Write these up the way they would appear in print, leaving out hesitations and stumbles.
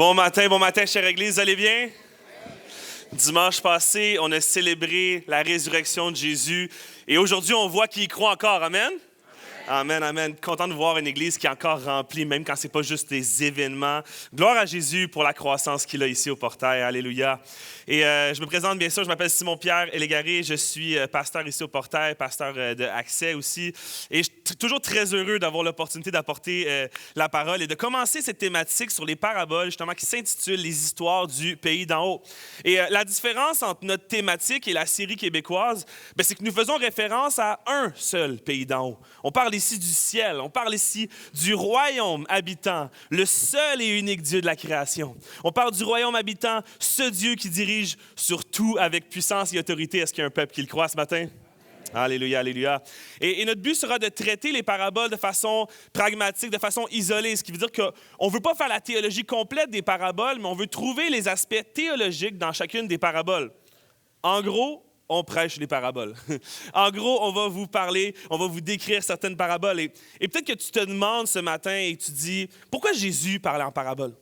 Bon matin, chère Église, allez bien? Dimanche passé, on a célébré la résurrection de Jésus et aujourd'hui, on voit qu'il y croit encore. Amen? Amen, amen. Content de voir une Église qui est encore remplie, même quand ce n'est pas juste des événements. Gloire à Jésus pour la croissance qu'il a ici au Portail. Alléluia. Et je me présente bien sûr, je m'appelle Simon-Pierre Légaré, je suis pasteur ici au Portail, pasteur de Accès aussi. Et je suis toujours très heureux d'avoir l'opportunité d'apporter la parole et de commencer cette thématique sur les paraboles, justement, qui s'intitule « Les histoires du pays d'en haut ». Et la différence entre notre thématique et la série québécoise, c'est que nous faisons référence à un seul pays d'en haut. On parle ici du ciel, on parle ici du royaume habitant, le seul et unique Dieu de la création. On parle du royaume habitant, ce Dieu qui dirige sur tout avec puissance et autorité. Est-ce qu'il y a un peuple qui le croit ce matin? Alléluia, alléluia. Et notre but sera de traiter les paraboles de façon pragmatique, de façon isolée, ce qui veut dire qu'on ne veut pas faire la théologie complète des paraboles, mais on veut trouver les aspects théologiques dans chacune des paraboles. En gros, on prêche les paraboles. En gros, on va vous parler, on va vous décrire certaines paraboles. Et peut-être que tu te demandes ce matin et tu dis, pourquoi Jésus parlait en paraboles?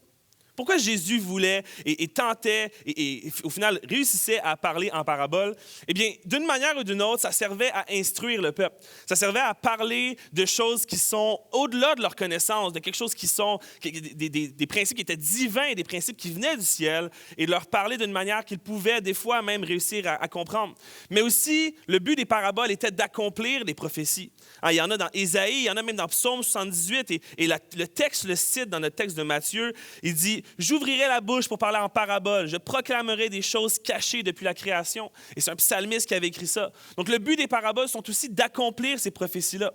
Pourquoi Jésus voulait et tentait et au final réussissait à parler en parabole? Eh bien, d'une manière ou d'une autre, ça servait à instruire le peuple. Ça servait à parler de choses qui sont au-delà de leur connaissance, de quelque chose qui sont des principes qui étaient divins et des principes qui venaient du ciel et leur parler d'une manière qu'ils pouvaient des fois même réussir à comprendre. Mais aussi, le but des paraboles était d'accomplir des prophéties. Il y en a dans Ésaïe, il y en a même dans Psaume 78 et le texte le cite dans notre texte de Matthieu. Il dit « J'ouvrirai la bouche pour parler en parabole, je proclamerai des choses cachées depuis la création. » Et c'est un psalmiste qui avait écrit ça. Donc le but des paraboles sont aussi d'accomplir ces prophéties-là.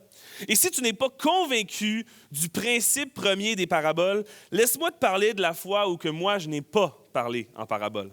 Et si tu n'es pas convaincu du principe premier des paraboles, laisse-moi te parler de la fois où que moi, je n'ai pas parlé en parabole.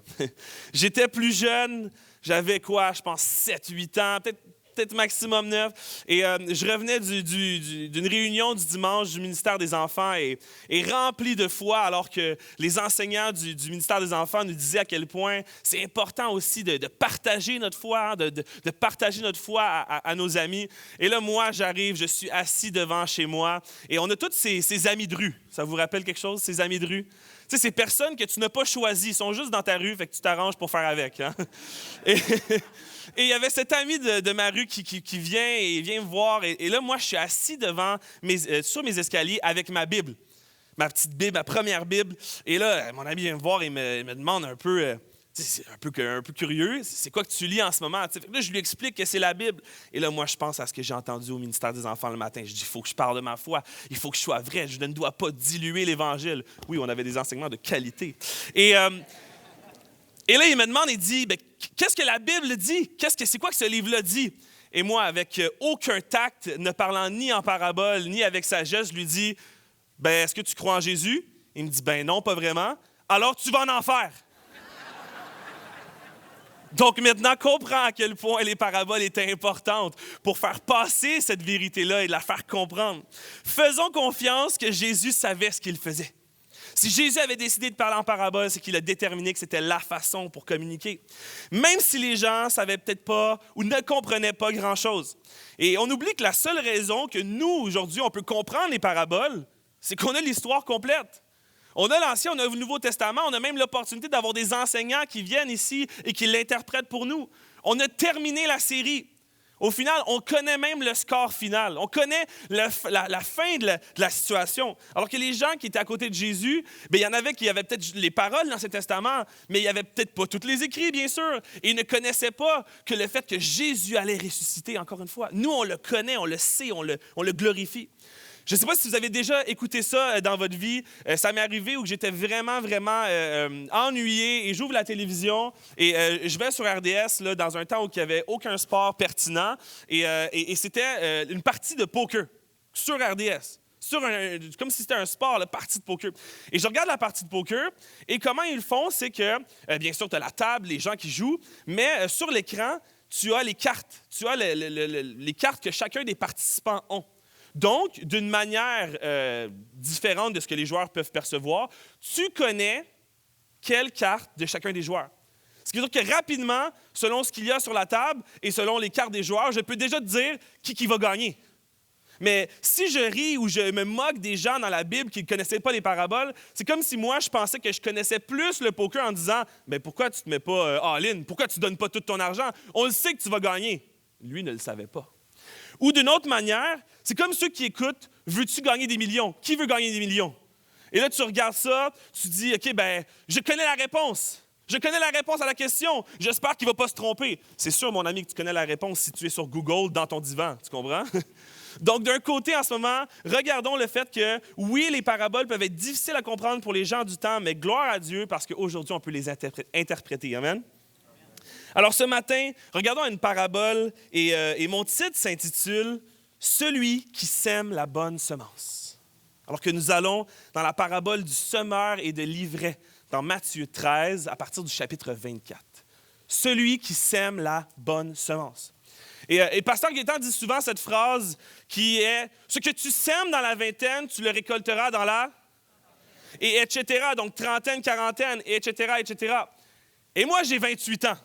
J'étais plus jeune, j'avais quoi, je pense 7-8 ans, peut-être maximum 9. Et je revenais d'une réunion du dimanche du ministère des Enfants et rempli de foi, alors que les enseignants du ministère des Enfants nous disaient à quel point c'est important aussi de partager notre foi, de partager notre foi à nos amis. Et là, moi, j'arrive, je suis assis devant chez moi et on a tous ces amis de rue. Ça vous rappelle quelque chose, ces amis de rue? Tu sais, ces personnes que tu n'as pas choisies, ils sont juste dans ta rue, fait que tu t'arranges pour faire avec. Hein? Et il y avait cet ami de ma rue qui vient me voir. Et là, moi, je suis assis sur mes escaliers avec ma Bible. Ma petite Bible, ma première Bible. Et là, mon ami vient me voir et me demande un peu, c'est un peu curieux, c'est quoi que tu lis en ce moment? Fait que là, je lui explique que c'est la Bible. Et là, moi, je pense à ce que j'ai entendu au ministère des Enfants le matin. Je dis, il faut que je parle de ma foi. Il faut que je sois vrai. Je ne dois pas diluer l'Évangile. Oui, on avait des enseignements de qualité. Et là, il me demande, il dit, qu'est-ce que la Bible dit? C'est quoi que ce livre-là dit? Et moi, avec aucun tact, ne parlant ni en parabole, ni avec sagesse, je lui dis, est-ce que tu crois en Jésus? Il me dit, non, pas vraiment. Alors, tu vas en enfer. Donc maintenant, comprends à quel point les paraboles étaient importantes pour faire passer cette vérité-là et la faire comprendre. Faisons confiance que Jésus savait ce qu'il faisait. Si Jésus avait décidé de parler en parabole, c'est qu'il a déterminé que c'était la façon pour communiquer. Même si les gens ne savaient peut-être pas ou ne comprenaient pas grand-chose. Et on oublie que la seule raison que nous, aujourd'hui, on peut comprendre les paraboles, c'est qu'on a l'histoire complète. On a l'Ancien, on a le Nouveau Testament, on a même l'opportunité d'avoir des enseignants qui viennent ici et qui l'interprètent pour nous. On a terminé la série. Au final, on connaît même le score final. On connaît la fin de la situation. Alors que les gens qui étaient à côté de Jésus, il y en avait qui avaient peut-être les paroles dans l'Ancien Testament, mais il n'y avait peut-être pas tous les écrits, bien sûr. Et ils ne connaissaient pas que le fait que Jésus allait ressusciter, encore une fois. Nous, on le connaît, on le sait, on le glorifie. Je ne sais pas si vous avez déjà écouté ça dans votre vie. Ça m'est arrivé où j'étais vraiment ennuyé et j'ouvre la télévision et je vais sur RDS là, dans un temps où il n'y avait aucun sport pertinent et c'était une partie de poker sur RDS. Comme si c'était un sport, la partie de poker. Et je regarde la partie de poker et comment ils le font, c'est que, bien sûr, tu as la table, les gens qui jouent, mais sur l'écran, tu as les cartes. Tu as les cartes que chacun des participants ont. Donc, d'une manière différente de ce que les joueurs peuvent percevoir, tu connais quelle carte de chacun des joueurs. Ce qui veut dire que rapidement, selon ce qu'il y a sur la table et selon les cartes des joueurs, je peux déjà te dire qui va gagner. Mais si je ris ou je me moque des gens dans la Bible qui ne connaissaient pas les paraboles, c'est comme si moi, je pensais que je connaissais plus le poker en disant « Mais pourquoi tu ne te mets pas all-in? Pourquoi tu ne donnes pas tout ton argent? On le sait que tu vas gagner. » Lui ne le savait pas. Ou d'une autre manière, c'est comme ceux qui écoutent « Veux-tu gagner des millions? Qui veut gagner des millions? » Et là, tu regardes ça, tu dis « OK, je connais la réponse. Je connais la réponse à la question. J'espère qu'il ne va pas se tromper. » C'est sûr, mon ami, que tu connais la réponse si tu es sur Google dans ton divan. Tu comprends? Donc, d'un côté, en ce moment, regardons le fait que, oui, les paraboles peuvent être difficiles à comprendre pour les gens du temps, mais gloire à Dieu parce qu'aujourd'hui, on peut les interpréter. Amen? Alors, ce matin, regardons une parabole et mon titre s'intitule « Celui qui sème la bonne semence ». Alors que nous allons dans la parabole du semeur et de l'ivraie, dans Matthieu 13, à partir du chapitre 24. Celui qui sème la bonne semence. Et Pasteur Gaétan dit souvent cette phrase qui est « Ce que tu sèmes dans la vingtaine, tu le récolteras dans la... » et etc. Donc, trentaine, quarantaine, et etc., etc. Et moi, j'ai 28 ans.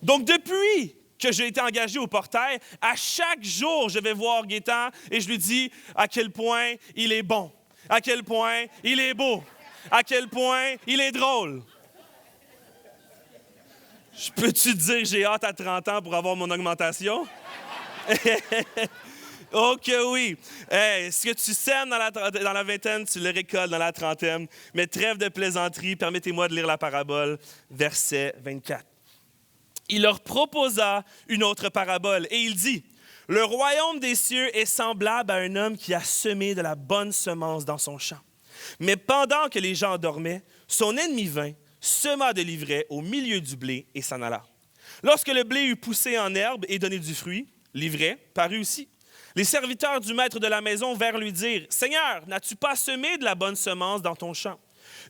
Donc, depuis que j'ai été engagé au portail, à chaque jour, je vais voir Gaétan et je lui dis à quel point il est bon, à quel point il est beau, à quel point il est drôle. Je peux-tu te dire que j'ai hâte à 30 ans pour avoir mon augmentation? Oh que oui! Hey, ce que tu sèmes dans la vingtaine, tu le récoltes dans la trentaine. Mais trêve de plaisanterie, permettez-moi de lire la parabole, verset 24. Il leur proposa une autre parabole et il dit, « Le royaume des cieux est semblable à un homme qui a semé de la bonne semence dans son champ. Mais pendant que les gens dormaient, son ennemi vint, sema de l'ivraie au milieu du blé et s'en alla. Lorsque le blé eut poussé en herbe et donné du fruit, l'ivraie parut aussi. Les serviteurs du maître de la maison vinrent lui dire, « Seigneur, n'as-tu pas semé de la bonne semence dans ton champ?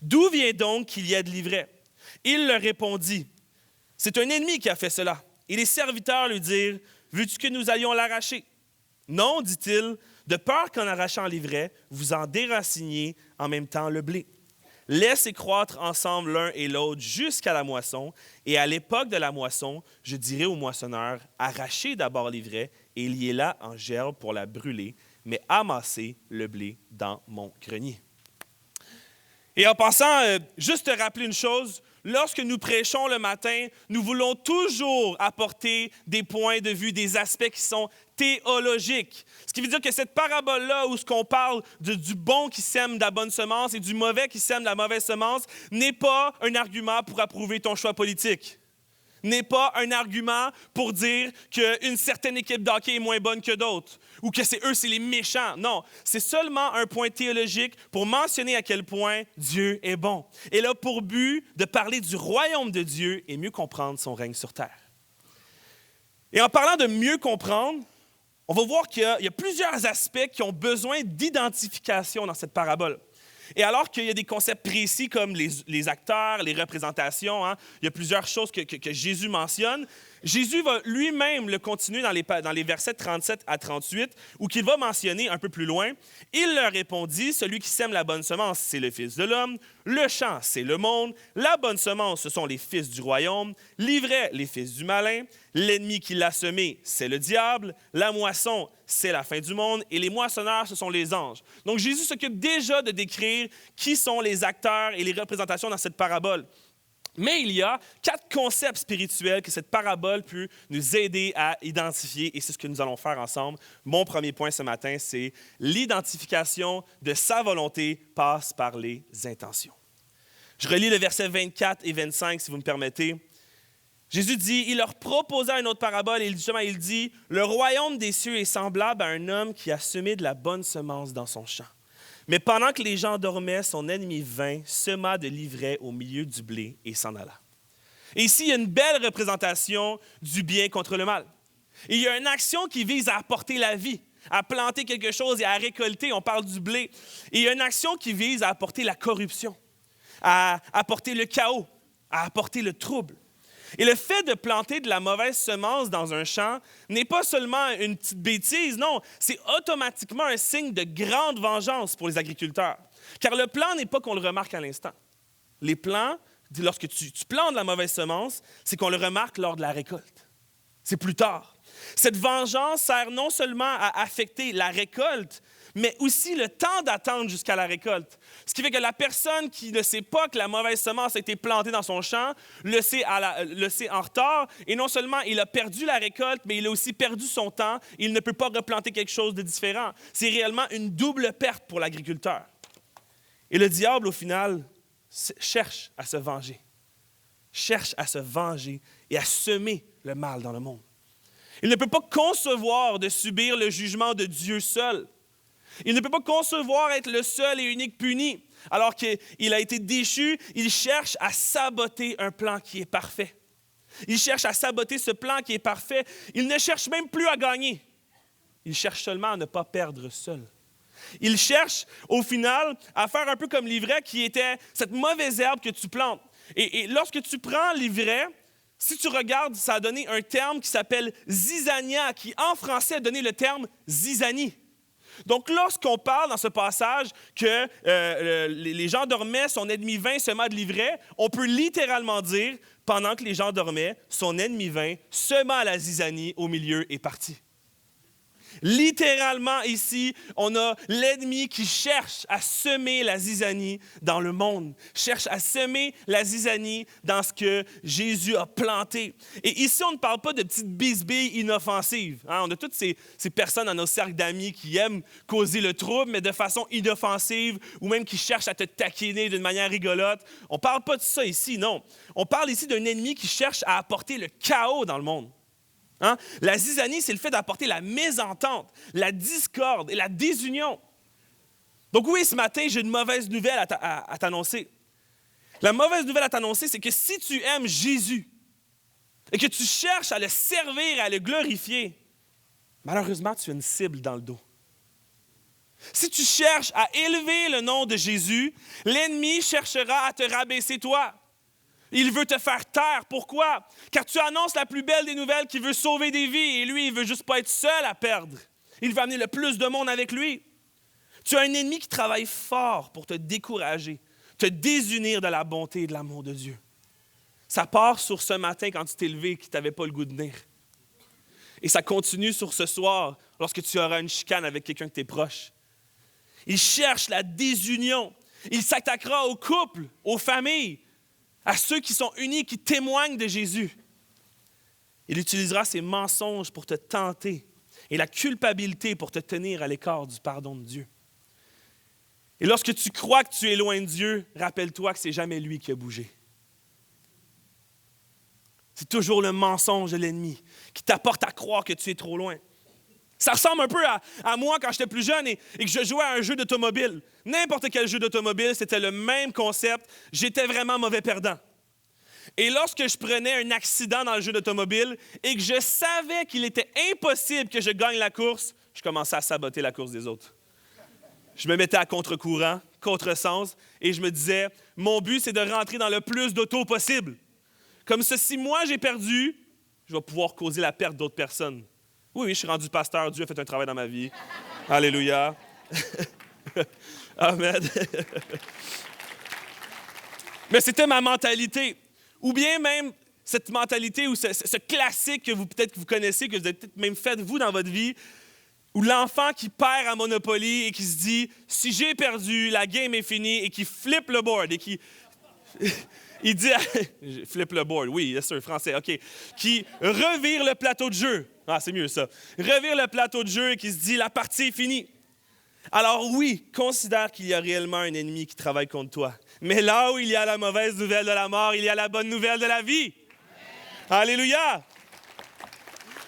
D'où vient donc qu'il y a de l'ivraie? » Il leur répondit, « C'est un ennemi qui a fait cela. » Et les serviteurs lui dirent, « Veux-tu que nous allions l'arracher? » « Non, dit-il, de peur qu'en arrachant l'ivraie, vous en déraciniez en même temps le blé. Laissez croître ensemble l'un et l'autre jusqu'à la moisson, et à l'époque de la moisson, je dirai au moissonneur, arrachez d'abord l'ivraie et liez-la en gerbe pour la brûler, mais amassez le blé dans mon grenier. » Et en passant, juste te rappeler une chose, lorsque nous prêchons le matin, nous voulons toujours apporter des points de vue, des aspects qui sont théologiques. Ce qui veut dire que cette parabole-là, où ce qu'on parle du bon qui sème de la bonne semence et du mauvais qui sème de la mauvaise semence, n'est pas un argument pour approuver ton choix politique. N'est pas un argument pour dire qu'une certaine équipe d'hockey est moins bonne que d'autres ou que c'est les méchants. Non, c'est seulement un point théologique pour mentionner à quel point Dieu est bon. Et là, pour but de parler du royaume de Dieu et mieux comprendre son règne sur terre. Et en parlant de mieux comprendre, on va voir qu'il y a plusieurs aspects qui ont besoin d'identification dans cette parabole. Et alors qu'il y a des concepts précis comme les acteurs, les représentations, il y a plusieurs choses que Jésus mentionne. Jésus va lui-même le continuer dans les versets 37 à 38, où qu'il va mentionner un peu plus loin. Il leur répondit, celui qui sème la bonne semence, c'est le Fils de l'homme. Le champ, c'est le monde. La bonne semence, ce sont les fils du royaume. L'ivraie, les fils du malin. L'ennemi qui l'a semé, c'est le diable. La moisson, c'est la fin du monde. Et les moissonneurs, ce sont les anges. Donc, Jésus s'occupe déjà de décrire qui sont les acteurs et les représentations dans cette parabole. Mais il y a 4 concepts spirituels que cette parabole peut nous aider à identifier et c'est ce que nous allons faire ensemble. Mon premier point ce matin, c'est l'identification de sa volonté passe par les intentions. Je relis le verset 24 et 25 si vous me permettez. Jésus dit, il leur proposa une autre parabole et il dit, « Le royaume des cieux est semblable à un homme qui a semé de la bonne semence dans son champ. Mais pendant que les gens dormaient, son ennemi vint, sema de l'ivraie au milieu du blé et s'en alla. » Et ici, il y a une belle représentation du bien contre le mal. Et il y a une action qui vise à apporter la vie, à planter quelque chose et à récolter. On parle du blé. Et il y a une action qui vise à apporter la corruption, à apporter le chaos, à apporter le trouble. Et le fait de planter de la mauvaise semence dans un champ n'est pas seulement une petite bêtise, non, c'est automatiquement un signe de grande vengeance pour les agriculteurs. Car le plan n'est pas qu'on le remarque à l'instant. Les plans, lorsque tu plantes de la mauvaise semence, c'est qu'on le remarque lors de la récolte. C'est plus tard. Cette vengeance sert non seulement à affecter la récolte, mais aussi le temps d'attendre jusqu'à la récolte. Ce qui fait que la personne qui ne sait pas que la mauvaise semence a été plantée dans son champ, le sait en retard, et non seulement il a perdu la récolte, mais il a aussi perdu son temps, il ne peut pas replanter quelque chose de différent. C'est réellement une double perte pour l'agriculteur. Et le diable, au final, cherche à se venger. Cherche à se venger et à semer le mal dans le monde. Il ne peut pas concevoir de subir le jugement de Dieu seul. Il ne peut pas concevoir être le seul et unique puni. Alors qu'il a été déchu, il cherche à saboter un plan qui est parfait. Il cherche à saboter ce plan qui est parfait. Il ne cherche même plus à gagner. Il cherche seulement à ne pas perdre seul. Il cherche, au final, à faire un peu comme l'ivraie qui était cette mauvaise herbe que tu plantes. Et lorsque tu prends l'ivraie, si tu regardes, ça a donné un terme qui s'appelle zizania, qui en français a donné le terme zizanie. Donc, lorsqu'on parle dans ce passage que les gens dormaient, son ennemi vint, sema de l'ivraie, on peut littéralement dire, pendant que les gens dormaient, son ennemi vint, sema la zizanie au milieu et partit. Littéralement ici, on a l'ennemi qui cherche à semer la zizanie dans le monde, cherche à semer la zizanie dans ce que Jésus a planté. Et ici, on ne parle pas de petites bisbilles inoffensives. On a toutes ces personnes dans nos cercles d'amis qui aiment causer le trouble, mais de façon inoffensive, ou même qui cherchent à te taquiner d'une manière rigolote. On ne parle pas de ça ici, non. On parle ici d'un ennemi qui cherche à apporter le chaos dans le monde. La zizanie, c'est le fait d'apporter la mésentente, la discorde et la désunion. Donc oui, ce matin, j'ai une mauvaise nouvelle à t'annoncer. La mauvaise nouvelle à t'annoncer, c'est que si tu aimes Jésus et que tu cherches à le servir et à le glorifier, malheureusement, tu as une cible dans le dos. Si tu cherches à élever le nom de Jésus, l'ennemi cherchera à te rabaisser toi. Il veut te faire taire. Pourquoi? Car tu annonces la plus belle des nouvelles qu'il veut sauver des vies et lui, il ne veut juste pas être seul à perdre. Il veut amener le plus de monde avec lui. Tu as un ennemi qui travaille fort pour te décourager, te désunir de la bonté et de l'amour de Dieu. Ça part sur ce matin quand tu t'es levé et que tu n'avais pas le goût de venir. Et ça continue sur ce soir lorsque tu auras une chicane avec quelqu'un de tes proches. Il cherche la désunion. Il s'attaquera aux couples, aux familles, à ceux qui sont unis, qui témoignent de Jésus. Il utilisera ses mensonges pour te tenter et la culpabilité pour te tenir à l'écart du pardon de Dieu. Et lorsque tu crois que tu es loin de Dieu, rappelle-toi que ce n'est jamais lui qui a bougé. C'est toujours le mensonge de l'ennemi qui t'apporte à croire que tu es trop loin. Ça ressemble un peu à moi quand j'étais plus jeune et que je jouais à un jeu d'automobile. N'importe quel jeu d'automobile, c'était le même concept. J'étais vraiment mauvais perdant. Et lorsque je prenais un accident dans le jeu d'automobile et que je savais qu'il était impossible que je gagne la course, je commençais à saboter la course des autres. Je me mettais à contre-courant, contre-sens, et je me disais, mon but, c'est de rentrer dans le plus d'autos possible. Comme ça, si moi j'ai perdu, je vais pouvoir causer la perte d'autres personnes. Oui, je suis rendu pasteur. Dieu a fait un travail dans ma vie. Alléluia. Amen. Mais c'était ma mentalité. Ou bien même cette mentalité ou ce classique que peut-être que vous connaissez, que vous avez peut-être même fait vous dans votre vie, où l'enfant qui perd à Monopoly et qui se dit « si j'ai perdu, la game est finie » et qui flippe le board et qui... Il dit, flip le board, oui, c'est français, OK. Qui revire le plateau de jeu. Ah, c'est mieux ça. Revire le plateau de jeu et qui se dit, la partie est finie. Alors oui, considère qu'il y a réellement un ennemi qui travaille contre toi. Mais là où il y a la mauvaise nouvelle de la mort, il y a la bonne nouvelle de la vie. Amen. Alléluia.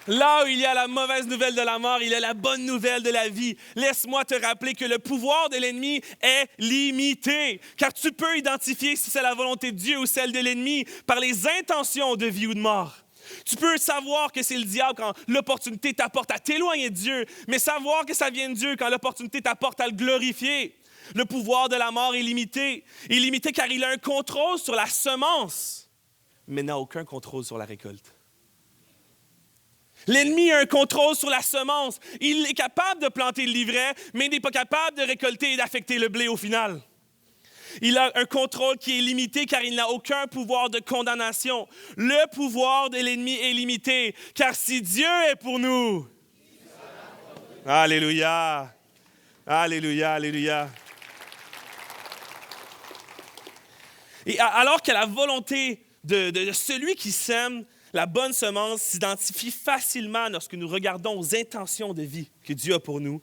Là où il y a la mauvaise nouvelle de la mort, il y a la bonne nouvelle de la vie. Laisse-moi te rappeler que le pouvoir de l'ennemi est limité, car tu peux identifier si c'est la volonté de Dieu ou celle de l'ennemi par les intentions de vie ou de mort. Tu peux savoir que c'est le diable quand l'opportunité t'apporte à t'éloigner de Dieu, mais savoir que ça vient de Dieu quand l'opportunité t'apporte à le glorifier. Le pouvoir de la mort est limité. Il est limité car il a un contrôle sur la semence, mais n'a aucun contrôle sur la récolte. L'ennemi a un contrôle sur la semence. Il est capable de planter le livret, mais il n'est pas capable de récolter et d'affecter le blé au final. Il a un contrôle qui est limité car il n'a aucun pouvoir de condamnation. Le pouvoir de l'ennemi est limité car si Dieu est pour nous, alléluia, alléluia, alléluia. Et alors que la volonté de celui qui sème la bonne semence s'identifie facilement lorsque nous regardons aux intentions de vie que Dieu a pour nous,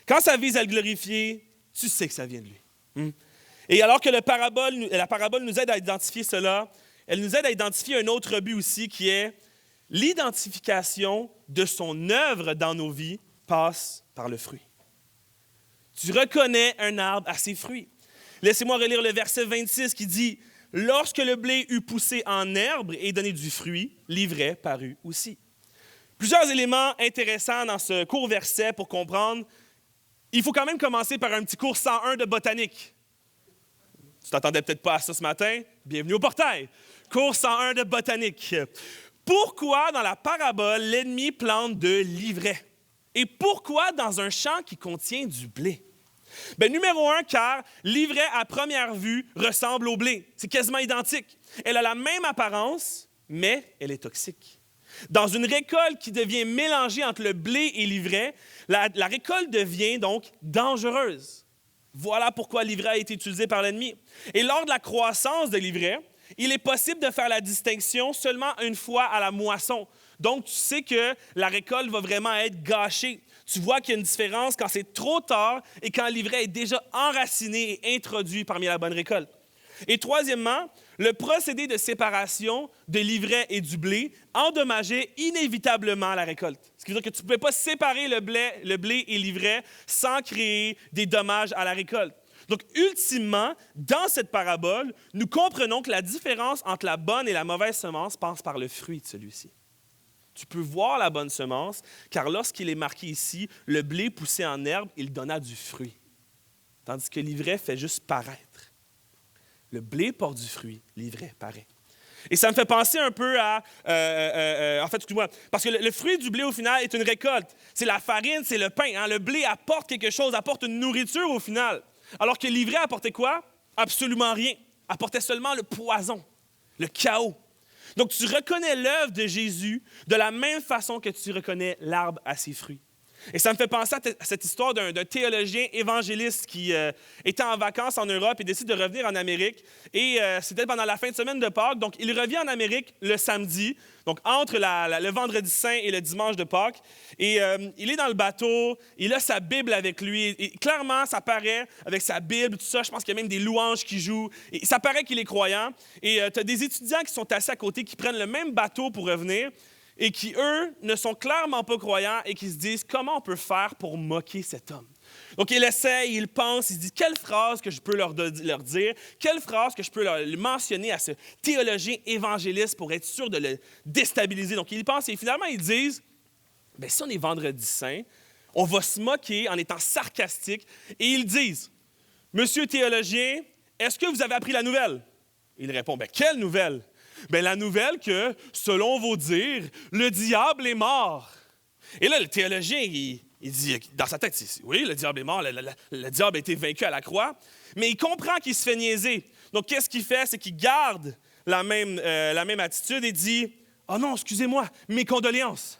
quand ça vise à le glorifier, tu sais que ça vient de lui. Et alors que la parabole nous aide à identifier cela, elle nous aide à identifier un autre but aussi qui est l'identification de son œuvre dans nos vies passe par le fruit. Tu reconnais un arbre à ses fruits. Laissez-moi relire le verset 26 qui dit « Lorsque le blé eut poussé en herbe et donné du fruit, l'ivraie parut aussi. » Plusieurs éléments intéressants dans ce court verset pour comprendre. Il faut quand même commencer par un petit cours 101 de botanique. Tu t'attendais peut-être pas à ça ce matin? Bienvenue au portail. Cours 101 de botanique. Pourquoi dans la parabole, l'ennemi plante de l'ivraie? Et pourquoi dans un champ qui contient du blé? Bien, numéro 1, car l'ivraie à première vue ressemble au blé. C'est quasiment identique. Elle a la même apparence, mais elle est toxique. Dans une récolte qui devient mélangée entre le blé et l'ivraie, la récolte devient donc dangereuse. Voilà pourquoi l'ivraie a été utilisée par l'ennemi. Et lors de la croissance de l'ivraie, il est possible de faire la distinction seulement une fois à la moisson. Donc, tu sais que la récolte va vraiment être gâchée. Tu vois qu'il y a une différence quand c'est trop tard et quand l'ivraie est déjà enraciné et introduit parmi la bonne récolte. Et troisièmement, le procédé de séparation de l'ivraie et du blé endommageait inévitablement la récolte. Ce qui veut dire que tu ne pouvais pas séparer le blé et l'ivraie sans créer des dommages à la récolte. Donc, ultimement, dans cette parabole, nous comprenons que la différence entre la bonne et la mauvaise semence passe par le fruit de celui-ci. Tu peux voir la bonne semence, car lorsqu'il est marqué ici, le blé poussé en herbe, il donna du fruit. Tandis que l'ivraie fait juste paraître. Le blé porte du fruit, l'ivraie paraît. Et ça me fait penser un peu à... excuse-moi, parce que le fruit du blé, au final, est une récolte. C'est la farine, c'est le pain. Hein? Le blé apporte quelque chose, apporte une nourriture, au final. Alors que l'ivraie apportait quoi? Absolument rien. Apportait seulement le poison, le chaos. Donc, tu reconnais l'œuvre de Jésus de la même façon que tu reconnais l'arbre à ses fruits. Et ça me fait penser à cette histoire d'un théologien évangéliste qui était en vacances en Europe et décide de revenir en Amérique. Et c'était pendant la fin de semaine de Pâques. Donc, il revient en Amérique le samedi, donc entre le vendredi saint et le dimanche de Pâques. Et il est dans le bateau, il a sa Bible avec lui. Et clairement, ça paraît avec sa Bible, tout ça. Je pense qu'il y a même des louanges qui jouent. Et ça paraît qu'il est croyant. Et tu as des étudiants qui sont assis à côté, qui prennent le même bateau pour revenir. Et qui, eux, ne sont clairement pas croyants et qui se disent « Comment on peut faire pour moquer cet homme? » Donc, il essaie, il pense, il se dit « Quelle phrase que je peux leur dire? Quelle phrase que je peux leur mentionner à ce théologien évangéliste pour être sûr de le déstabiliser? » Donc, ils pensent et finalement, ils disent « Bien, si on est vendredi saint, on va se moquer en étant sarcastique. » Et ils disent « Monsieur théologien, est-ce que vous avez appris la nouvelle? » Il répond « Bien, quelle nouvelle? » Bien, la nouvelle que, selon vos dires, le diable est mort. Et là, le théologien, il dit, dans sa tête, oui, le diable est mort, le diable a été vaincu à la croix, mais il comprend qu'il se fait niaiser. Donc, qu'est-ce qu'il fait? C'est qu'il garde la même attitude et dit, « Oh non, excusez-moi, mes condoléances. »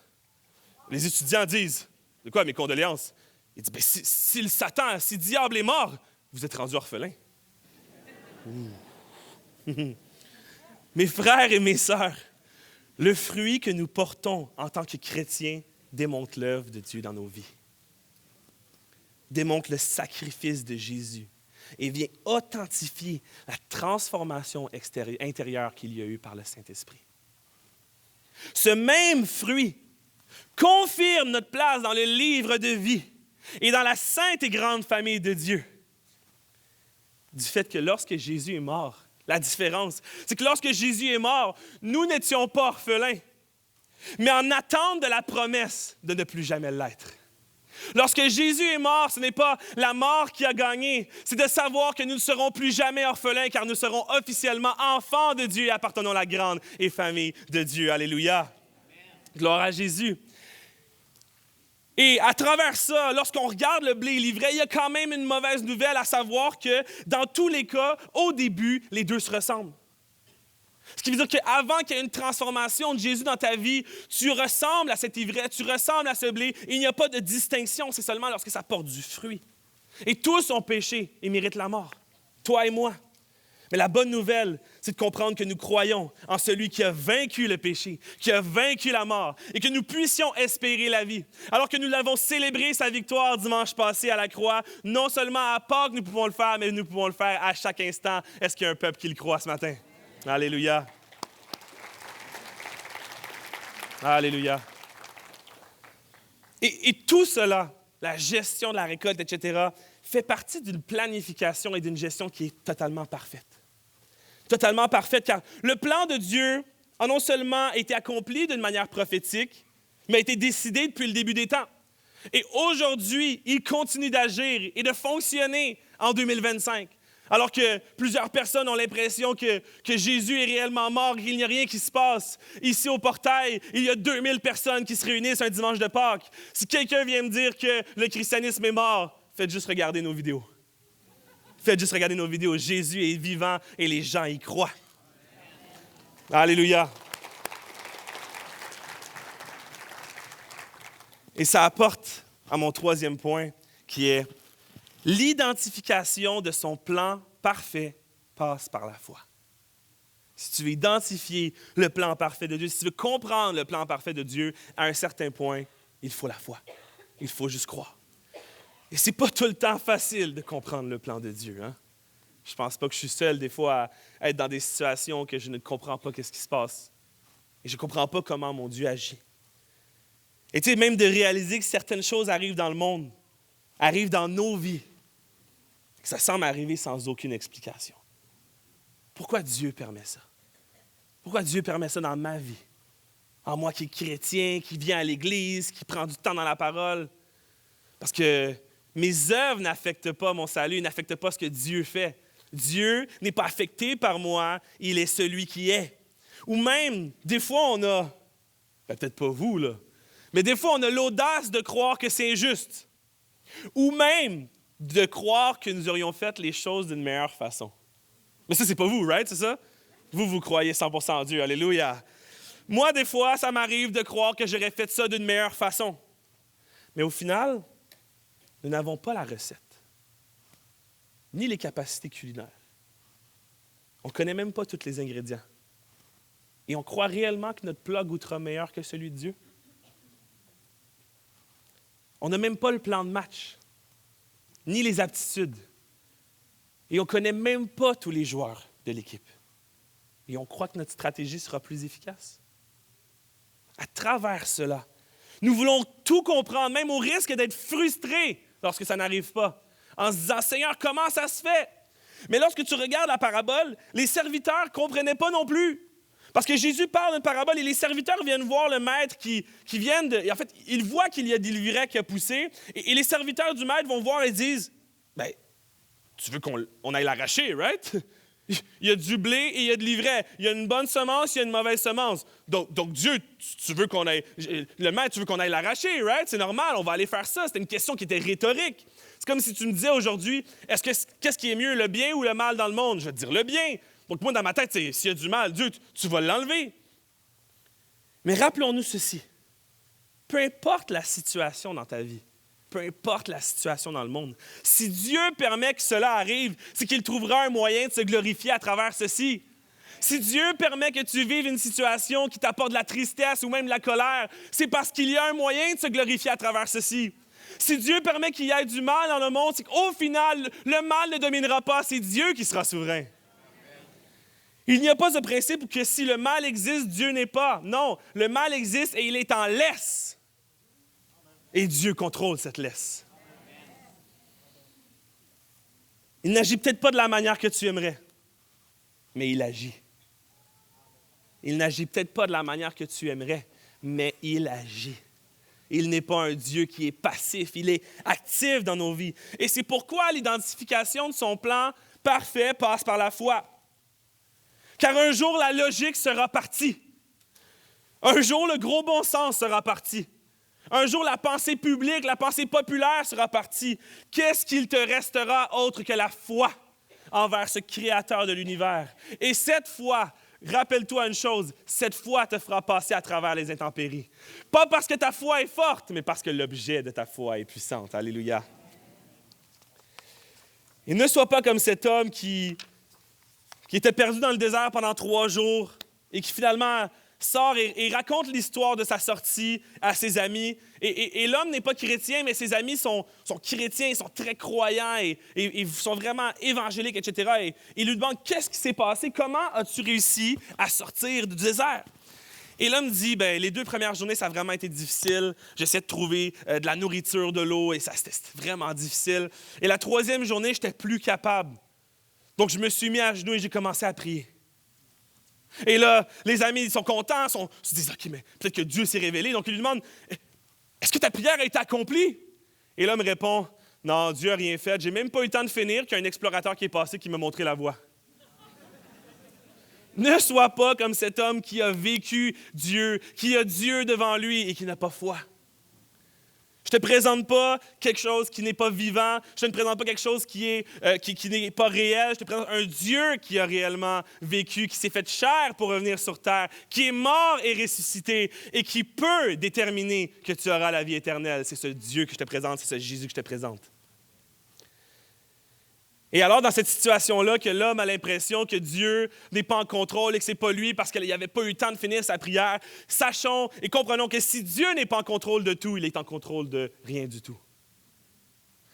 Les étudiants disent, « De quoi, mes condoléances? » Il dit, « Bien, si le Satan, si le diable est mort, vous êtes rendu orphelin. » Mes frères et mes sœurs, le fruit que nous portons en tant que chrétiens démontre l'œuvre de Dieu dans nos vies, démontre le sacrifice de Jésus et vient authentifier la transformation intérieure qu'il y a eu par le Saint-Esprit. Ce même fruit confirme notre place dans le livre de vie et dans la sainte et grande famille de Dieu, du fait que lorsque Jésus est mort, la différence, c'est que lorsque Jésus est mort, nous n'étions pas orphelins, mais en attente de la promesse de ne plus jamais l'être. Lorsque Jésus est mort, ce n'est pas la mort qui a gagné, c'est de savoir que nous ne serons plus jamais orphelins, car nous serons officiellement enfants de Dieu et appartenons à la grande et famille de Dieu. Alléluia. Amen. Gloire à Jésus. Et à travers ça, lorsqu'on regarde le blé et l'ivraie, il y a quand même une mauvaise nouvelle, à savoir que dans tous les cas, au début, les deux se ressemblent. Ce qui veut dire qu'avant qu'il y ait une transformation de Jésus dans ta vie, tu ressembles à cette ivraie, tu ressembles à ce blé. Et il n'y a pas de distinction, c'est seulement lorsque ça porte du fruit. Et tous ont péché et méritent la mort, toi et moi. Mais la bonne nouvelle, c'est de comprendre que nous croyons en celui qui a vaincu le péché, qui a vaincu la mort, et que nous puissions espérer la vie. Alors que nous l'avons célébré sa victoire dimanche passé à la croix, non seulement à Pâques nous pouvons le faire, mais nous pouvons le faire à chaque instant. Est-ce qu'il y a un peuple qui le croit ce matin? Alléluia. Alléluia. Et tout cela, la gestion de la récolte, etc., fait partie d'une planification et d'une gestion qui est totalement parfaite. Totalement parfaite, car le plan de Dieu a non seulement été accompli d'une manière prophétique, mais a été décidé depuis le début des temps. Et aujourd'hui, il continue d'agir et de fonctionner en 2025. Alors que plusieurs personnes ont l'impression que Jésus est réellement mort, qu'il n'y a rien qui se passe. Ici au portail, il y a 2000 personnes qui se réunissent un dimanche de Pâques. Si quelqu'un vient me dire que le christianisme est mort, faites juste regarder nos vidéos. Faites juste regarder nos vidéos. Jésus est vivant et les gens y croient. Alléluia. Et ça apporte à mon troisième point, qui est l'identification de son plan parfait passe par la foi. Si tu veux identifier le plan parfait de Dieu, si tu veux comprendre le plan parfait de Dieu, à un certain point, il faut la foi. Il faut juste croire. Et c'est pas tout le temps facile de comprendre le plan de Dieu. Hein? Je pense pas que je suis seul des fois à être dans des situations que je ne comprends pas ce qui se passe. Et je ne comprends pas comment mon Dieu agit. Et tu sais, même de réaliser que certaines choses arrivent dans le monde, arrivent dans nos vies, que ça semble arriver sans aucune explication. Pourquoi Dieu permet ça? Pourquoi Dieu permet ça dans ma vie? En moi qui est chrétien, qui vient à l'Église, qui prend du temps dans la parole. Parce que mes œuvres n'affectent pas mon salut, n'affectent pas ce que Dieu fait. Dieu n'est pas affecté par moi, il est celui qui est. Ou même, des fois, on a, peut-être pas vous, là, mais des fois, on a l'audace de croire que c'est injuste. Ou même de croire que nous aurions fait les choses d'une meilleure façon. Mais ça, c'est pas vous, right? C'est ça? Vous croyez 100% en Dieu. Alléluia. Moi, des fois, ça m'arrive de croire que j'aurais fait ça d'une meilleure façon. Mais au final, nous n'avons pas la recette, ni les capacités culinaires. On ne connaît même pas tous les ingrédients. Et on croit réellement que notre plat goûtera meilleur que celui de Dieu. On n'a même pas le plan de match, ni les aptitudes. Et on ne connaît même pas tous les joueurs de l'équipe. Et on croit que notre stratégie sera plus efficace. À travers cela, nous voulons tout comprendre, même au risque d'être frustrés lorsque ça n'arrive pas, en se disant « Seigneur, comment ça se fait? » Mais lorsque tu regardes la parabole, les serviteurs ne comprenaient pas non plus. Parce que Jésus parle d'une parabole et les serviteurs viennent voir le maître qui viennent de... En fait, ils voient qu'il y a de l'ivraie qui a poussé et les serviteurs du maître vont voir et disent « Bien, tu veux qu'on aille l'arracher, right? Il y a du blé et il y a de l'ivraie. Il y a une bonne semence, il y a une mauvaise semence. Donc Dieu, tu veux qu'on aille... Le maître, tu veux qu'on aille l'arracher, right? C'est normal, on va aller faire ça. C'était une question qui était rhétorique. C'est comme si tu me disais aujourd'hui, qu'est-ce qui est mieux, le bien ou le mal dans le monde? Je vais te dire le bien. Donc moi, dans ma tête, s'il y a du mal, Dieu, tu vas l'enlever. Mais rappelons-nous ceci. Peu importe la situation dans ta vie, peu importe la situation dans le monde, si Dieu permet que cela arrive, c'est qu'il trouvera un moyen de se glorifier à travers ceci. Si Dieu permet que tu vives une situation qui t'apporte de la tristesse ou même de la colère, c'est parce qu'il y a un moyen de se glorifier à travers ceci. Si Dieu permet qu'il y ait du mal dans le monde, c'est qu'au final, le mal ne dominera pas, c'est Dieu qui sera souverain. Il n'y a pas ce principe que si le mal existe, Dieu n'est pas. Non, le mal existe et il est en laisse. Et Dieu contrôle cette laisse. Il n'agit peut-être pas de la manière que tu aimerais, mais il agit. Il n'agit peut-être pas de la manière que tu aimerais, mais il agit. Il n'est pas un Dieu qui est passif, il est actif dans nos vies. Et c'est pourquoi l'identification de son plan parfait passe par la foi. Car un jour, la logique sera partie. Un jour, le gros bon sens sera parti. Un jour, la pensée publique, la pensée populaire sera partie. Qu'est-ce qu'il te restera autre que la foi envers ce Créateur de l'univers? Et cette foi, rappelle-toi une chose, cette foi te fera passer à travers les intempéries. Pas parce que ta foi est forte, mais parce que l'objet de ta foi est puissante. Alléluia. Et ne sois pas comme cet homme qui était perdu dans le désert pendant 3 jours et qui finalement sort et raconte l'histoire de sa sortie à ses amis. Et l'homme n'est pas chrétien, mais ses amis sont chrétiens, ils sont très croyants et sont vraiment évangéliques, etc. Et il lui demande, qu'est-ce qui s'est passé? Comment as-tu réussi à sortir du désert? Et l'homme dit, les 2 premières journées, ça a vraiment été difficile. J'essayais de trouver de la nourriture, de l'eau, et c'était vraiment difficile. Et la 3e journée, je n'étais plus capable. Donc, je me suis mis à genoux et j'ai commencé à prier. Et là, les amis, ils sont contents, ils se disent, OK, mais peut-être que Dieu s'est révélé. Donc, ils lui demandent, est-ce que ta prière a été accomplie? Et l'homme répond, non, Dieu n'a rien fait. J'ai même pas eu le temps de finir qu'il y a un explorateur qui est passé qui m'a montré la voie. Ne sois pas comme cet homme qui a vécu Dieu, qui a Dieu devant lui et qui n'a pas foi. Je ne te présente pas quelque chose qui n'est pas vivant. Je ne te présente pas quelque chose qui n'est pas réel. Je te présente un Dieu qui a réellement vécu, qui s'est fait chair pour revenir sur terre, qui est mort et ressuscité et qui peut déterminer que tu auras la vie éternelle. C'est ce Dieu que je te présente, c'est ce Jésus que je te présente. Et alors, dans cette situation-là, que l'homme a l'impression que Dieu n'est pas en contrôle et que ce n'est pas lui parce qu'il n'avait pas eu le temps de finir sa prière, sachons et comprenons que si Dieu n'est pas en contrôle de tout, il est en contrôle de rien du tout.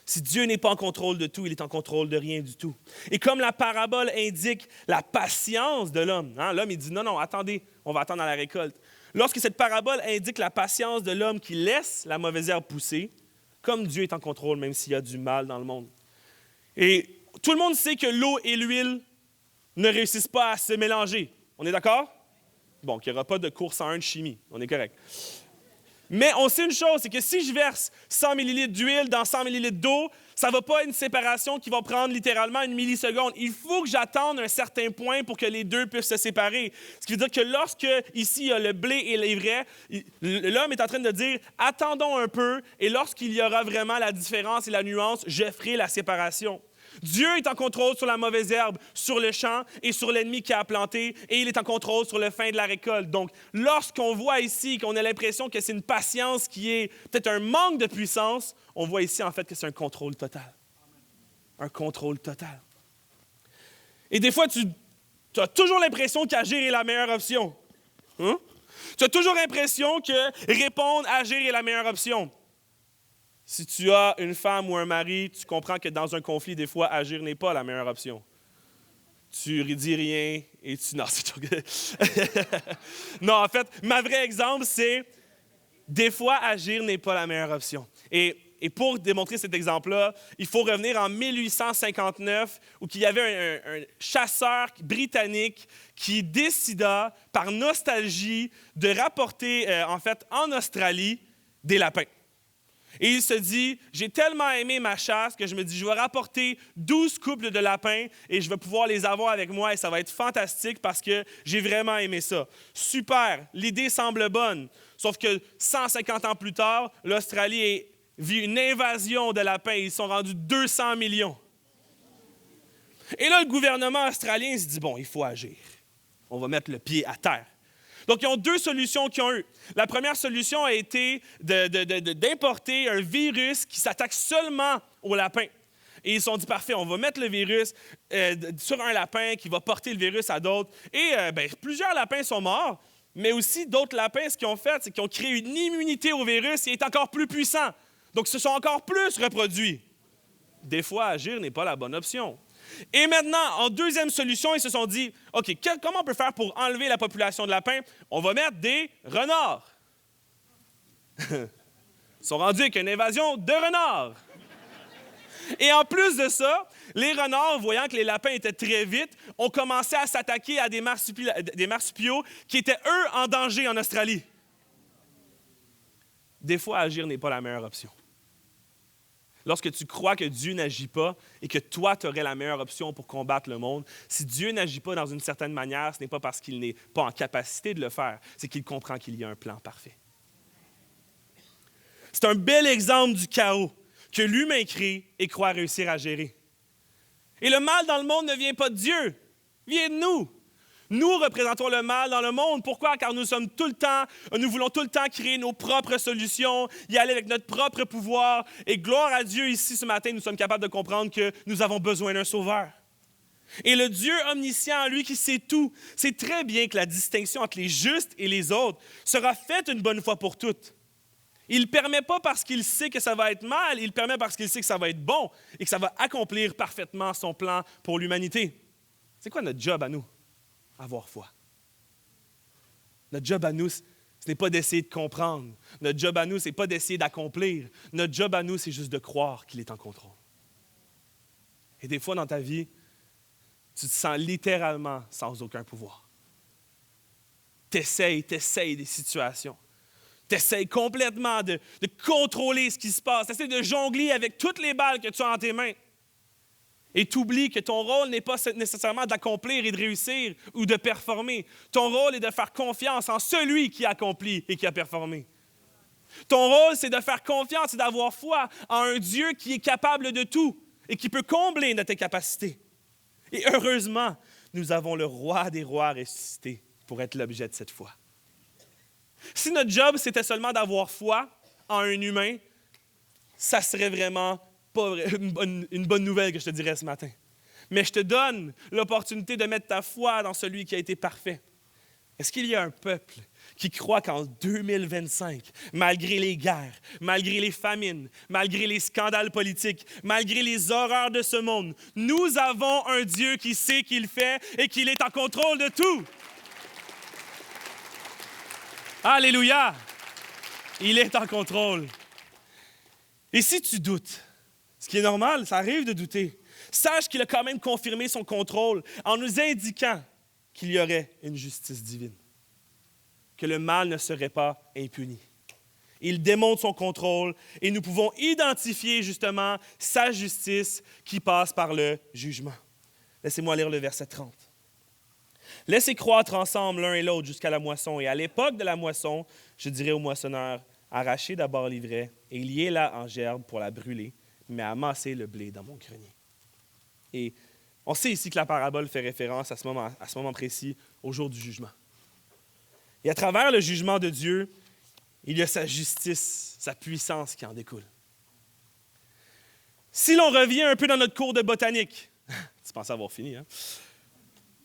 Si Dieu n'est pas en contrôle de tout, il est en contrôle de rien du tout. Et comme la parabole indique la patience de l'homme, l'homme il dit non, attendez, on va attendre à la récolte. Lorsque cette parabole indique la patience de l'homme qui laisse la mauvaise herbe pousser, comme Dieu est en contrôle même s'il y a du mal dans le monde. Et tout le monde sait que l'eau et l'huile ne réussissent pas à se mélanger. On est d'accord? Bon, qu'il n'y aura pas de cours 101 de chimie. On est correct. Mais on sait une chose, c'est que si je verse 100 ml d'huile dans 100 ml d'eau, ça ne va pas être une séparation qui va prendre littéralement 1 milliseconde. Il faut que j'attende un certain point pour que les deux puissent se séparer. Ce qui veut dire que lorsque, ici, il y a le blé et l'ivraie, l'homme est en train de dire « attendons un peu, et lorsqu'il y aura vraiment la différence et la nuance, je ferai la séparation ». Dieu est en contrôle sur la mauvaise herbe, sur le champ et sur l'ennemi qui a planté, et il est en contrôle sur le fin de la récolte. Donc, lorsqu'on voit ici qu'on a l'impression que c'est une patience qui est peut-être un manque de puissance, on voit ici en fait que c'est un contrôle total. Un contrôle total. Et des fois, tu as toujours l'impression qu'agir est la meilleure option. Hein? Tu as toujours l'impression que répondre, agir est la meilleure option. Si tu as une femme ou un mari, tu comprends que dans un conflit, des fois, agir n'est pas la meilleure option. Tu dis rien et tu... Non, c'est trop... Non, en fait, ma vraie exemple, c'est des fois, agir n'est pas la meilleure option. Et pour démontrer cet exemple-là, il faut revenir en 1859, où il y avait un chasseur britannique qui décida, par nostalgie, de rapporter, en Australie, des lapins. Et il se dit, j'ai tellement aimé ma chasse que je me dis, je vais rapporter 12 couples de lapins et je vais pouvoir les avoir avec moi et ça va être fantastique parce que j'ai vraiment aimé ça. Super, l'idée semble bonne. Sauf que 150 ans plus tard, l'Australie vit une invasion de lapins. Ils sont rendus 200 millions. Et là, le gouvernement australien se dit, bon, il faut agir. On va mettre le pied à terre. Donc, ils ont 2 solutions qu'ils ont eues. La première solution a été d'importer un virus qui s'attaque seulement aux lapins. Et ils se sont dit, parfait, on va mettre le virus sur un lapin qui va porter le virus à d'autres. Et plusieurs lapins sont morts, mais aussi d'autres lapins, ce qu'ils ont fait, c'est qu'ils ont créé une immunité au virus et est encore plus puissant. Donc, ils se sont encore plus reproduits. Des fois, agir n'est pas la bonne option. Et maintenant, en deuxième solution, ils se sont dit, OK, comment on peut faire pour enlever la population de lapins? On va mettre des renards. Ils sont rendus avec une invasion de renards. Et en plus de ça, les renards, voyant que les lapins étaient très vite, ont commencé à s'attaquer à des marsupiaux qui étaient, eux, en danger en Australie. Des fois, agir n'est pas la meilleure option. Lorsque tu crois que Dieu n'agit pas et que toi, tu aurais la meilleure option pour combattre le monde, si Dieu n'agit pas dans une certaine manière, ce n'est pas parce qu'il n'est pas en capacité de le faire, c'est qu'il comprend qu'il y a un plan parfait. C'est un bel exemple du chaos que l'humain crée et croit réussir à gérer. Et le mal dans le monde ne vient pas de Dieu, vient de nous. Nous représentons le mal dans le monde. Pourquoi? Car nous voulons tout le temps créer nos propres solutions, y aller avec notre propre pouvoir. Et gloire à Dieu, ici, ce matin, nous sommes capables de comprendre que nous avons besoin d'un sauveur. Et le Dieu omniscient, lui qui sait tout, sait très bien que la distinction entre les justes et les autres sera faite une bonne fois pour toutes. Il ne permet pas parce qu'il sait que ça va être mal, il permet parce qu'il sait que ça va être bon et que ça va accomplir parfaitement son plan pour l'humanité. C'est quoi notre job à nous? Avoir foi. Notre job à nous, ce n'est pas d'essayer de comprendre. Notre job à nous, ce n'est pas d'essayer d'accomplir. Notre job à nous, c'est juste de croire qu'il est en contrôle. Et des fois dans ta vie, tu te sens littéralement sans aucun pouvoir. T'essayes des situations. T'essayes complètement de contrôler ce qui se passe. T'essayes de jongler avec toutes les balles que tu as en tes mains. Et tu oublies que ton rôle n'est pas nécessairement d'accomplir et de réussir ou de performer. Ton rôle est de faire confiance en celui qui accomplit et qui a performé. Ton rôle, c'est de faire confiance et d'avoir foi en un Dieu qui est capable de tout et qui peut combler notre capacité. Et heureusement, nous avons le roi des rois ressuscité pour être l'objet de cette foi. Si notre job, c'était seulement d'avoir foi en un humain, ça serait vraiment pas une bonne nouvelle que je te dirais ce matin. Mais je te donne l'opportunité de mettre ta foi dans celui qui a été parfait. Est-ce qu'il y a un peuple qui croit qu'en 2025, malgré les guerres, malgré les famines, malgré les scandales politiques, malgré les horreurs de ce monde, nous avons un Dieu qui sait qu'il fait et qu'il est en contrôle de tout? Alléluia! Il est en contrôle. Et si tu doutes, ce qui est normal, ça arrive de douter, sache qu'il a quand même confirmé son contrôle en nous indiquant qu'il y aurait une justice divine, que le mal ne serait pas impuni. Il démontre son contrôle et nous pouvons identifier justement sa justice qui passe par le jugement. Laissez-moi lire le verset 30. « Laissez croître ensemble l'un et l'autre jusqu'à la moisson, et à l'époque de la moisson, je dirai au moissonneur, arrachez d'abord l'ivraie et liez-la en gerbe pour la brûler, mais amassez le blé dans mon grenier. » Et on sait ici que la parabole fait référence à ce moment précis, au jour du jugement. Et à travers le jugement de Dieu, il y a sa justice, sa puissance qui en découle. Si l'on revient un peu dans notre cours de botanique, tu pensais avoir fini, hein?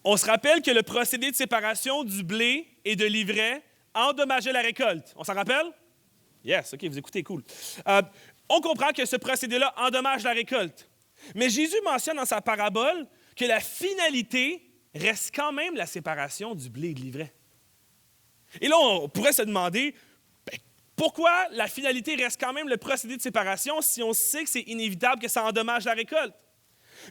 On se rappelle que le procédé de séparation du blé et de l'ivraie endommageait la récolte. On s'en rappelle? Yes, OK, vous écoutez, cool. On comprend que ce procédé-là endommage la récolte. Mais Jésus mentionne dans sa parabole que la finalité reste quand même la séparation du blé et de l'ivraie. Et là, on pourrait se demander, pourquoi la finalité reste quand même le procédé de séparation si on sait que c'est inévitable que ça endommage la récolte?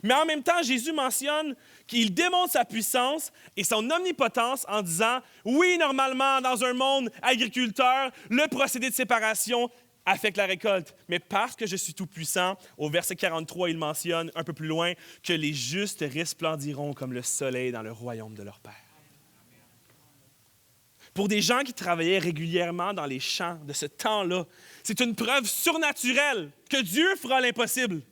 Mais en même temps, Jésus mentionne qu'il démontre sa puissance et son omnipotence en disant, oui, normalement, dans un monde agriculteur, le procédé de séparation affecte la récolte. Mais parce que je suis tout-puissant, au verset 43, il mentionne un peu plus loin que les justes resplendiront comme le soleil dans le royaume de leur Père. Pour des gens qui travaillaient régulièrement dans les champs de ce temps-là, c'est une preuve surnaturelle que Dieu fera l'impossible.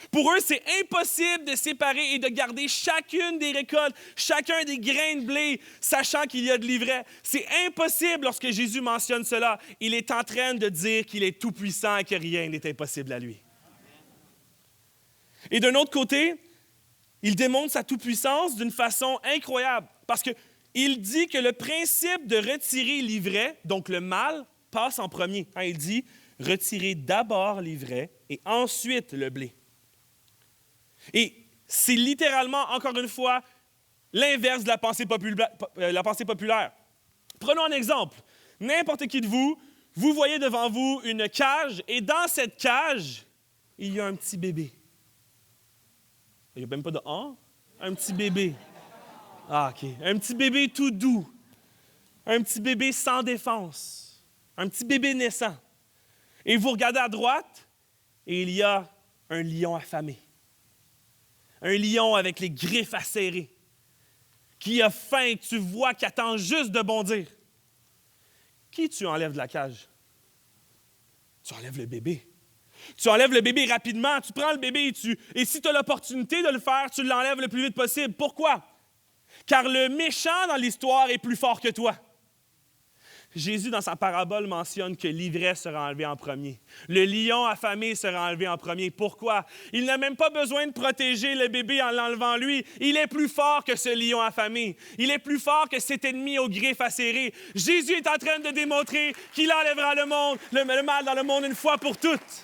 Pour eux, c'est impossible de séparer et de garder chacune des récoltes, chacun des grains de blé, sachant qu'il y a de l'ivraie. C'est impossible lorsque Jésus mentionne cela. Il est en train de dire qu'il est tout-puissant et que rien n'est impossible à lui. Et d'un autre côté, il démontre sa toute-puissance d'une façon incroyable, parce qu'il dit que le principe de retirer l'ivraie, donc le mal, passe en premier. Il dit « retirez d'abord l'ivraie et ensuite le blé ». Et c'est littéralement, encore une fois, l'inverse de la pensée populaire. Prenons un exemple. N'importe qui de vous, vous voyez devant vous une cage, et dans cette cage, il y a un petit bébé. Il n'y a même pas de « ah », un petit bébé. Ah, OK. Un petit bébé tout doux. Un petit bébé sans défense. Un petit bébé naissant. Et vous regardez à droite, et il y a un lion affamé. Un lion avec les griffes acérées, qui a faim, tu vois, qui attend juste de bondir. Qui tu enlèves de la cage? tu enlèves le bébé. Tu enlèves le bébé rapidement, tu prends le bébé et si tu as l'opportunité de le faire, tu l'enlèves le plus vite possible. Pourquoi? Car le méchant dans l'histoire est plus fort que toi. Jésus, dans sa parabole, mentionne que l'ivraie sera enlevée en premier. Le lion affamé sera enlevé en premier. Pourquoi? Il n'a même pas besoin de protéger le bébé en l'enlevant lui. Il est plus fort que ce lion affamé. Il est plus fort que cet ennemi aux griffes acérées. Jésus est en train de démontrer qu'il enlèvera le mal dans le monde une fois pour toutes.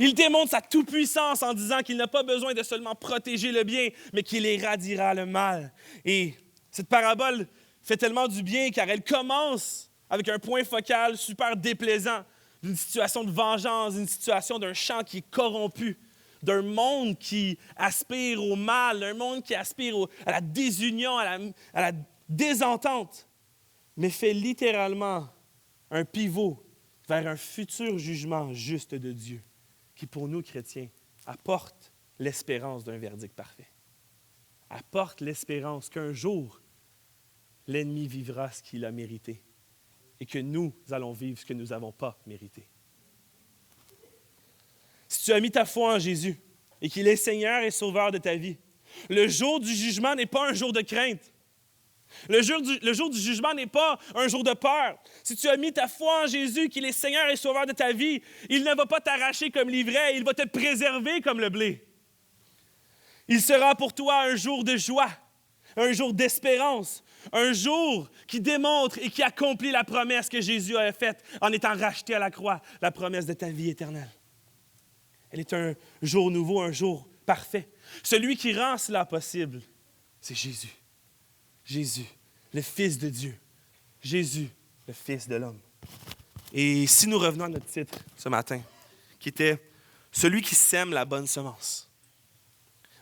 Il démontre sa toute-puissance en disant qu'il n'a pas besoin de seulement protéger le bien, mais qu'il éradiera le mal. Et cette parabole fait tellement du bien car elle commence avec un point focal super déplaisant, d'une situation de vengeance, d'une situation d'un champ qui est corrompu, d'un monde qui aspire au mal, d'un monde qui aspire à la désunion, à la désentente, mais fait littéralement un pivot vers un futur jugement juste de Dieu, qui pour nous, chrétiens, apporte l'espérance d'un verdict parfait. Apporte l'espérance qu'un jour, l'ennemi vivra ce qu'il a mérité et que nous allons vivre ce que nous n'avons pas mérité. Si tu as mis ta foi en Jésus et qu'il est Seigneur et Sauveur de ta vie, le jour du jugement n'est pas un jour de crainte. Le jour du jugement n'est pas un jour de peur. Si tu as mis ta foi en Jésus, qu'il est Seigneur et Sauveur de ta vie, il ne va pas t'arracher comme l'ivraie, il va te préserver comme le blé. Il sera pour toi un jour de joie, un jour d'espérance, un jour qui démontre et qui accomplit la promesse que Jésus a faite en étant racheté à la croix, la promesse de ta vie éternelle. Elle est un jour nouveau, un jour parfait. Celui qui rend cela possible, c'est Jésus. Jésus, le Fils de Dieu. Jésus, le Fils de l'homme. Et si nous revenons à notre titre ce matin, qui était « Celui qui sème la bonne semence ».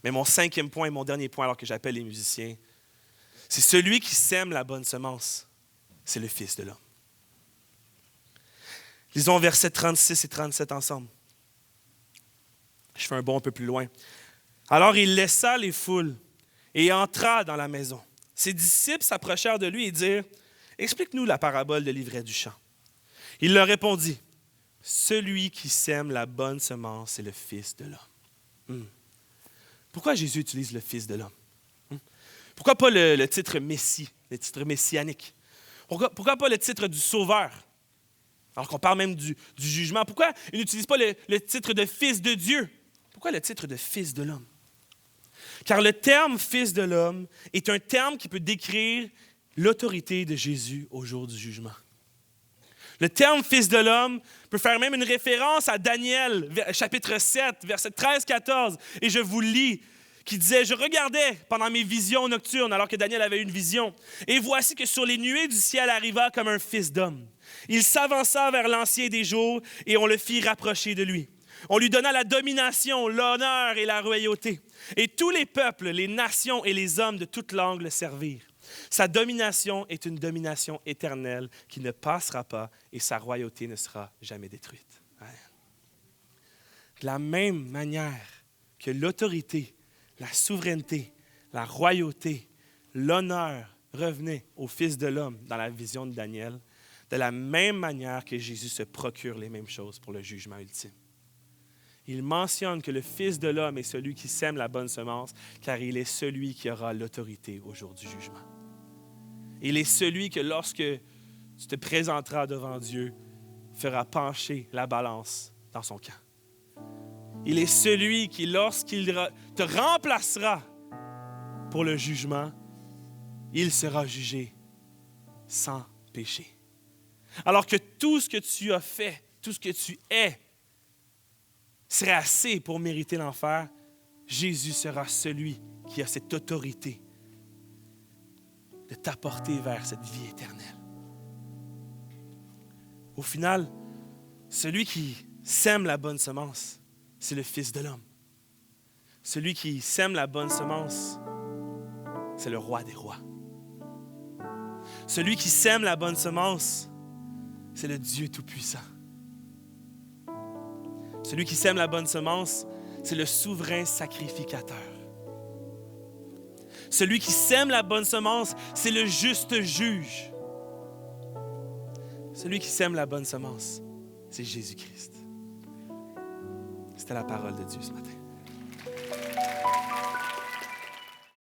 Mais mon 5e point et mon dernier point, alors que j'appelle les musiciens, c'est celui qui sème la bonne semence, c'est le Fils de l'homme. Lisons versets 36 et 37 ensemble. Je fais un bond un peu plus loin. Alors il laissa les foules et entra dans la maison. Ses disciples s'approchèrent de lui et dirent « Explique-nous la parabole de l'ivraie du champ. » Il leur répondit « Celui qui sème la bonne semence, c'est le Fils de l'homme. » Pourquoi Jésus utilise le Fils de l'homme? Pourquoi pas le titre Messie, le titre messianique? Pourquoi pas le titre du Sauveur? Alors qu'on parle même du jugement. Pourquoi il n'utilise pas le titre de Fils de Dieu? Pourquoi le titre de Fils de l'homme? Car le terme « Fils de l'homme » est un terme qui peut décrire l'autorité de Jésus au jour du jugement. Le terme « Fils de l'homme » peut faire même une référence à Daniel, chapitre 7, verset 13-14. Et je vous lis, qui disait « Je regardais pendant mes visions nocturnes, alors que Daniel avait une vision, et voici que sur les nuées du ciel arriva comme un fils d'homme. Il s'avança vers l'Ancien des jours, et on le fit rapprocher de lui. On lui donna la domination, l'honneur et la royauté. Et tous les peuples, les nations et les hommes de toute langue le servirent. Sa domination est une domination éternelle qui ne passera pas et sa royauté ne sera jamais détruite. » De la même manière que l'autorité, la souveraineté, la royauté, l'honneur revenaient au Fils de l'homme dans la vision de Daniel, de la même manière que Jésus se procure les mêmes choses pour le jugement ultime. Il mentionne que le Fils de l'homme est celui qui sème la bonne semence, car il est celui qui aura l'autorité au jour du jugement. Il est celui que lorsque tu te présenteras devant Dieu, fera pencher la balance dans son camp. Il est celui qui, lorsqu'il te remplacera pour le jugement, il sera jugé sans péché. Alors que tout ce que tu as fait, tout ce que tu es, serait assez pour mériter l'enfer, Jésus sera celui qui a cette autorité de t'apporter vers cette vie éternelle. Au final, celui qui sème la bonne semence, c'est le Fils de l'homme. Celui qui sème la bonne semence, c'est le Roi des rois. Celui qui sème la bonne semence, c'est le Dieu Tout-Puissant. Celui qui sème la bonne semence, c'est le souverain sacrificateur. Celui qui sème la bonne semence, c'est le juste juge. Celui qui sème la bonne semence, c'est Jésus-Christ. C'était la parole de Dieu ce matin.